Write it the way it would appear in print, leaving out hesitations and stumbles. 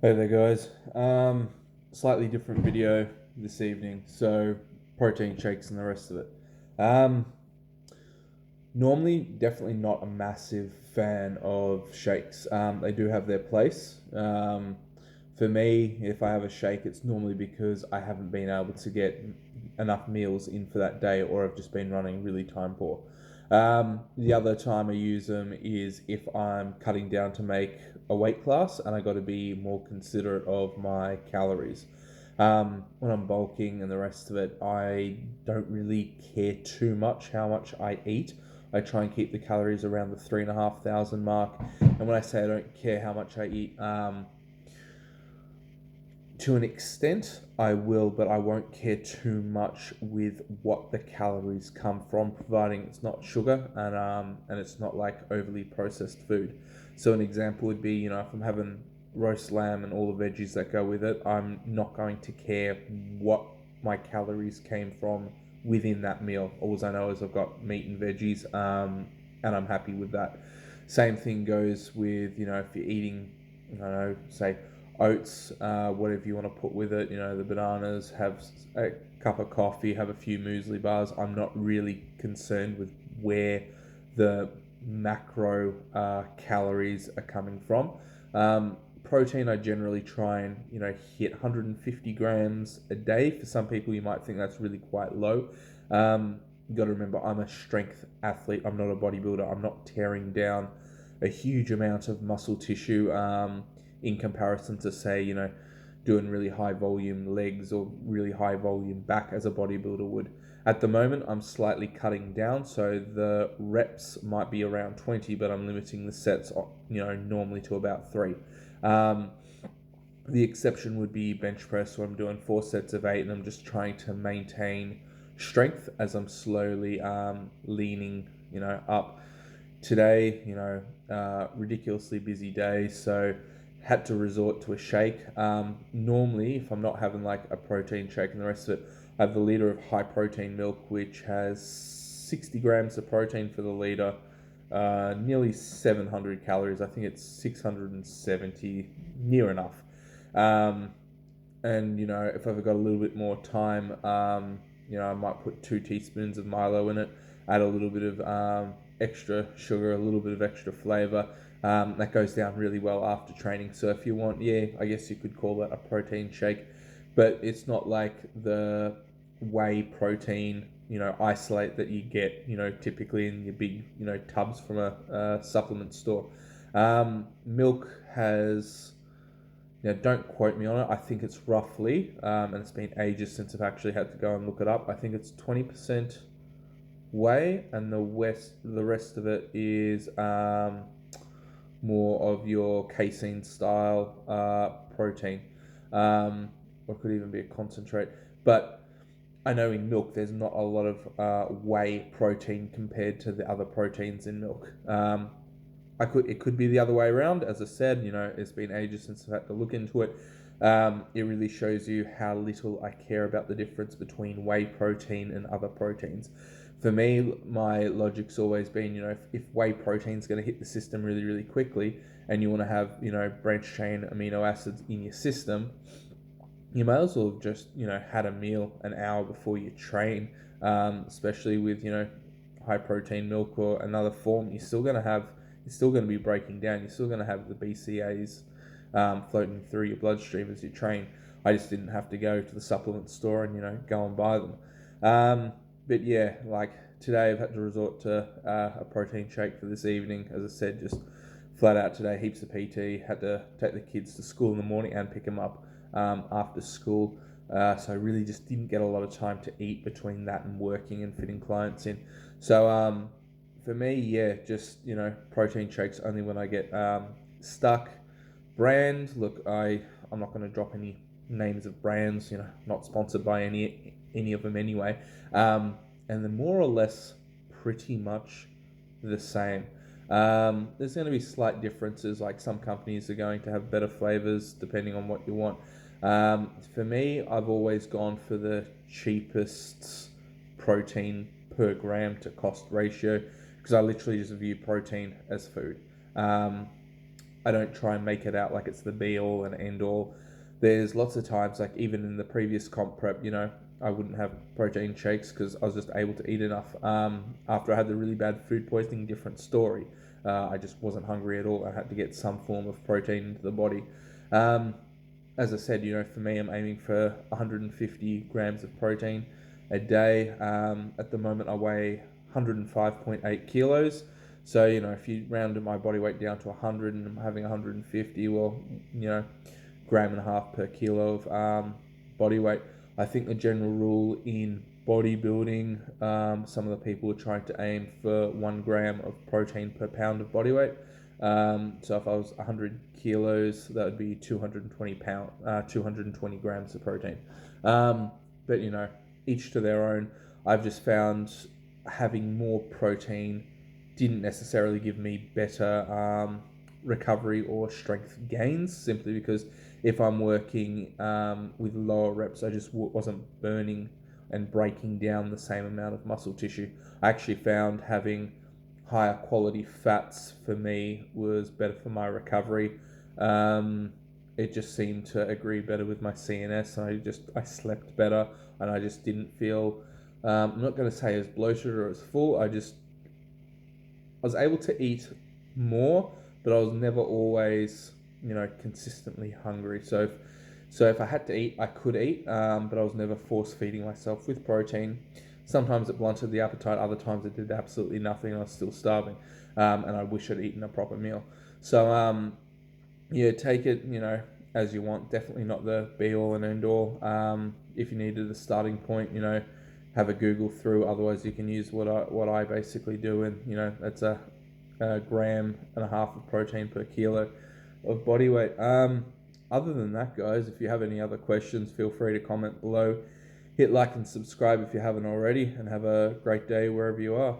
Hey there, guys. Slightly different video this evening. So, protein shakes and the rest of it. Um, Normally, definitely not a massive fan of shakes. They do have their place. For me, if I have a shake, it's normally because I haven't been able to get enough meals in for that day, or I've just been running really time poor. The other time I use them is if I'm cutting down to make a weight class and I got to be more considerate of my calories. When I'm bulking and the rest of it, I don't really care too much how much I eat. I try and keep the calories around the 3,500 mark. And when I say I don't care how much I eat, to an extent, I will, but I won't care too much with what the calories come from, providing it's not sugar and it's not like overly processed food. So an example would be, if I'm having roast lamb and all the veggies that go with it, I'm not going to care what my calories came from within that meal. All I know is I've got meat and veggies, and I'm happy with that. Same thing goes with, if you're eating, I don't know, say oats, whatever you want to put with it. The bananas, have a cup of coffee, have a few muesli bars. I'm not really concerned with where the macro calories are coming from. Protein, I generally try and hit 150 grams a day. For some people, you might think that's really quite low. You got to remember, I'm a strength athlete. I'm not a bodybuilder. I'm not tearing down a huge amount of muscle tissue. In comparison to, say, doing really high volume legs or really high volume back as a bodybuilder would. At the moment, I'm slightly cutting down, so the reps might be around 20, but I'm limiting the sets, normally to about 3. Um, the exception would be bench press, where I'm doing 4 sets of 8, and I'm just trying to maintain strength as I'm slowly leaning, up. Today, ridiculously busy day, so had to resort to a shake. Normally, if I'm not having like a protein shake and the rest of it, I have the liter of high protein milk, which has 60 grams of protein for the liter, nearly 700 calories. I think it's 670, near enough. Um, and if I've got a little bit more time, I might put 2 teaspoons of Milo in it, add a little bit of extra sugar, a little bit of extra flavor. That goes down really well after training. So if you want, yeah, I guess you could call that a protein shake, but it's not like the whey protein, isolate that you get, typically in your big, tubs from a supplement store. Milk has, don't quote me on it. I think it's roughly, and it's been ages since I've actually had to go and look it up. I think it's 20% whey, and the rest of it is more of your casein style protein, or it could even be a concentrate. But I know in milk there's not a lot of whey protein compared to the other proteins in milk. It could be the other way around. As I said, it's been ages since I've had to look into it. It really shows you how little I care about the difference between whey protein and other proteins. For me, my logic's always been, if whey protein's going to hit the system really, really quickly, and you want to have, branched chain amino acids in your system, you might as well have just, had a meal an hour before you train, especially with, high protein milk or another form. It's still going to be breaking down. You're still going to have the BCAs floating through your bloodstream as you train. I just didn't have to go to the supplement store and, go and buy them. But yeah, like today I've had to resort to a protein shake for this evening. As I said, just flat out today, heaps of PT. Had to take the kids to school in the morning and pick them up after school. So I really just didn't get a lot of time to eat between that and working and fitting clients in. So for me, yeah, just, protein shakes only when I get stuck. Brand, look, I'm not going to drop any names of brands, not sponsored by any of them anyway. And they're more or less pretty much the same. There's going to be slight differences, like some companies are going to have better flavors depending on what you want. For me, I've always gone for the cheapest protein per gram to cost ratio, because I literally just view protein as food. I don't try and make it out like it's the be all and end all. There's lots of times, like even in the previous comp prep, I wouldn't have protein shakes because I was just able to eat enough. After I had the really bad food poisoning, different story. I just wasn't hungry at all. I had to get some form of protein into the body. Um, as I said, for me, I'm aiming for 150 grams of protein a day. At the moment, I weigh 105.8 kilos. So, if you rounded my body weight down to 100 and I'm having 150, well, gram and a half per kilo of body weight. I think the general rule in bodybuilding, some of the people are trying to aim for 1 gram of protein per pound of body weight. So if I was 100 kilos, that would be 220 grams of protein. But each to their own. I've just found having more protein didn't necessarily give me better recovery or strength gains, simply because if I'm working with lower reps, I just wasn't burning and breaking down the same amount of muscle tissue. I actually found having higher quality fats for me was better for my recovery. It just seemed to agree better with my CNS, and I slept better, and I just didn't feel. I'm not going to say as bloated or as full. I was able to eat more, but I was never always, consistently hungry. So if I had to eat, I could eat, but I was never force feeding myself with protein. Sometimes it blunted the appetite, other times it did absolutely nothing, and I was still starving, and I wish I'd eaten a proper meal. So, take it, as you want. Definitely not the be all and end all. If you needed a starting point, have a Google through. Otherwise, you can use what I basically do, and that's a gram and a half of protein per kilo of body weight. Other than that, guys, if you have any other questions, feel free to comment below. Hit like and subscribe if you haven't already, and have a great day wherever you are.